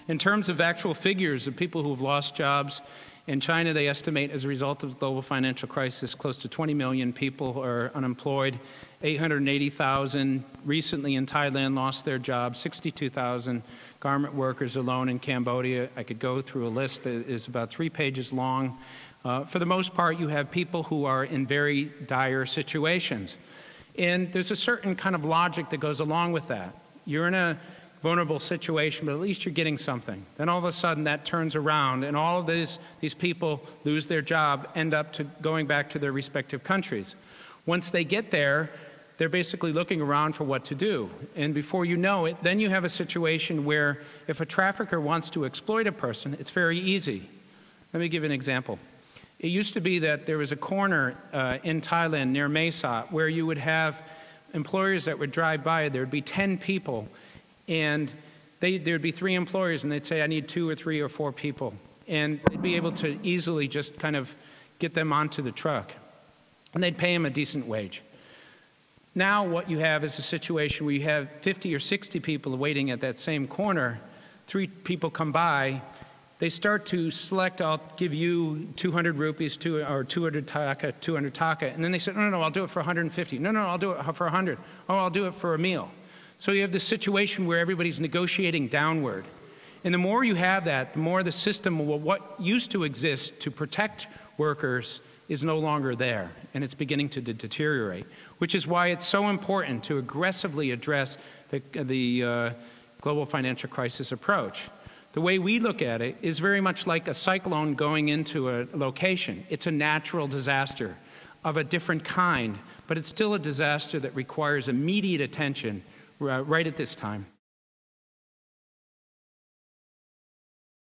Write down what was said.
In terms of actual figures of people who have lost jobs, in China they estimate as a result of the global financial crisis close to 20 million people are unemployed. 880,000 recently in Thailand lost their jobs, 62,000 garment workers alone in Cambodia. I could go through a list that is about 3 pages long. For the most part, you have people who are in very dire situations. And there's a certain kind of logic that goes along with that. You're in a vulnerable situation, but at least you're getting something. Then all of a sudden that turns around and all of these people lose their job, end up going back to their respective countries. Once they get there, they're basically looking around for what to do. And before you know it, then you have a situation where if a trafficker wants to exploit a person, it's very easy. Let me give you an example. It used to be that there was a corner in Thailand near Mesa where you would have employers that would drive by. There would be 10 people, and there would be 3 employers, and they'd say, I need 2 or 3 or 4 people. And they'd be able to easily just kind of get them onto the truck. And they'd pay them a decent wage. Now what you have is a situation where you have 50 or 60 people waiting at that same corner. 3 people come by. They start to select, I'll give you 200 rupees, or 200 taka, and then they say, no, I'll do it for 150. No, I'll do it for 100. Oh, I'll do it for a meal. So you have this situation where everybody's negotiating downward. And the more you have that, the more the system, what used to exist to protect workers is no longer there, and it's beginning to deteriorate, which is why it's so important to aggressively address the global financial crisis approach. The way we look at it is very much like a cyclone going into a location. It's a natural disaster of a different kind, but it's still a disaster that requires immediate attention right at this time.